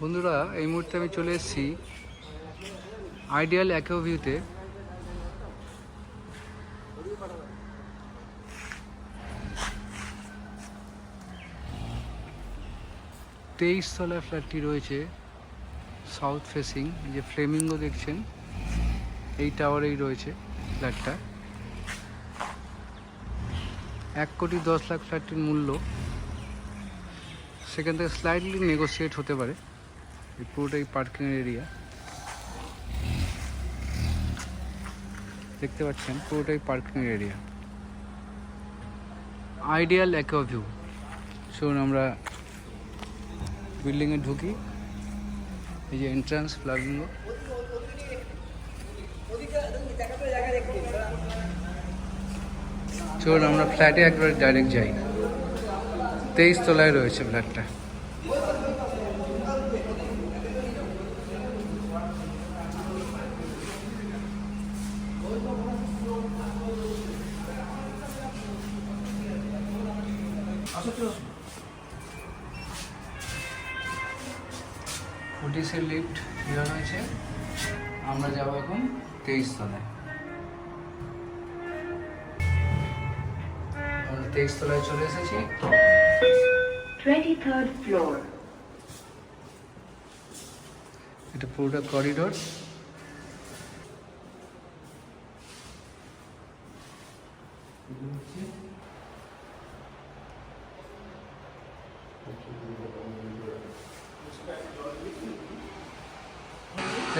বন্ধুরা, এই মুহূর্তে আমি চলে এসেছি আইডিয়াল অ্যাকোভিউতে। তেইশ তলায় ফ্ল্যাটটি রয়েছে, সাউথ ফেসিং। যে ফ্লেমিঙ্গো দেখছেন, এই টাওয়ারেই রয়েছে ফ্ল্যাটটা। 1,10,00,000 ফ্ল্যাটটির মূল্য। সেখান থেকে স্লাইডলি নেগোসিয়েট হতে পারে। এই পুরোটাই পার্কিংয়ের এরিয়া দেখতে পাচ্ছেন, পুরোটাই পার্কিংয়ের এরিয়া। আইডিয়াল অ্যাকোভিউ। শুনুন, আমরা বিল্ডিংয়ে ঢুকি। এই যে এন্ট্রান্স ফ্ল্যামিঙ্গো। চলুন আমরা ফ্ল্যাটে একবার ডাইরেক্ট যাই। 23 তলায় রয়েছে ফ্ল্যাটটা। ওটিসি লিফট দেওয়া রয়েছে। আমরা যাবো এখন 23 তলায়। আমরা 23 তলায় চলে এসেছি। 23rd floor. এটা পুরোটা করিডোর।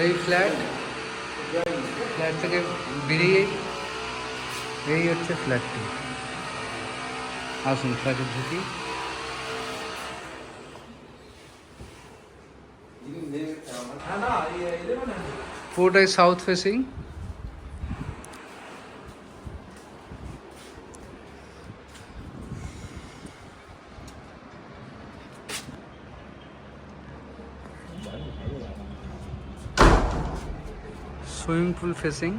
এই ফ্ল্যাট থেকে বেরিয়ে এই হচ্ছে ফ্ল্যাটটি। আসুন ফ্ল্যাটে ঢুকি। পুরোটাই south facing. Swimming pool facing.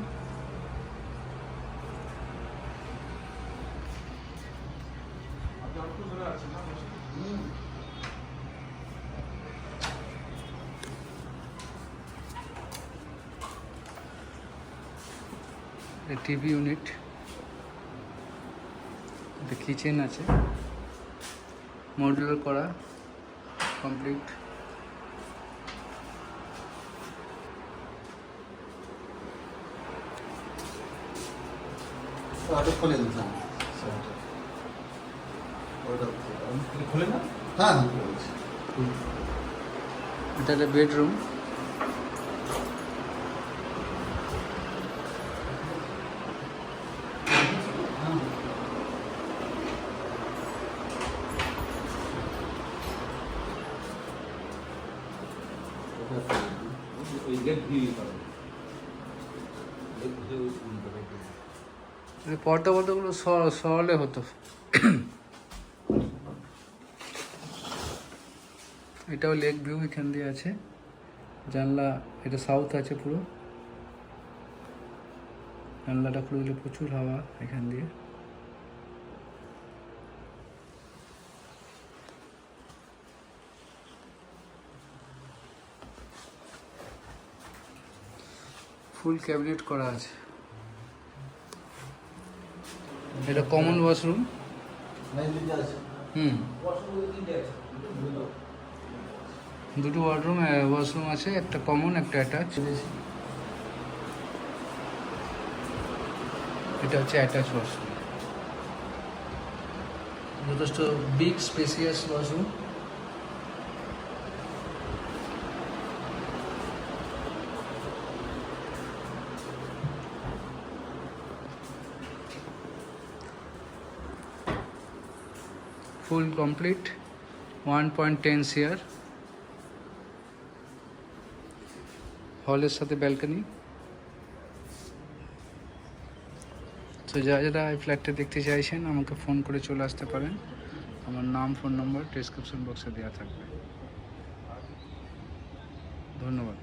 TV unit, kitchen আছে, মডুলার করা কমপ্লিট। খুলে না? হ্যাঁ, এটা একটা বেডরুম। পর্দা পর্দাগুলো সরালে হতো। এটাও লেক ভিউ এখান দিয়ে আছে। জানলা, এটা সাউথ আছে পুরো। জানলাটা খুলে দিলে প্রচুর হাওয়া এখান দিয়ে। ফুল ক্যাবিনেট করা আছে। এটা কমন ওয়াশরুম। দুটো ওয়াশরুম আছে, একটা কমন, একটা অ্যাটাচ। এটা হচ্ছে অ্যাটাচ ওয়াশরুম। যথেষ্ট big spacious washroom. Full complete, 1.10 CR, হলের সাথে ব্যালকনি। তো যারা এই ফ্ল্যাটটা দেখতে চাইছেন আমাকে ফোন করে চলে আসতে পারেন। আমার নাম, ফোন নম্বর ডেসক্রিপশন বক্সে দেওয়া থাকবে। ধন্যবাদ।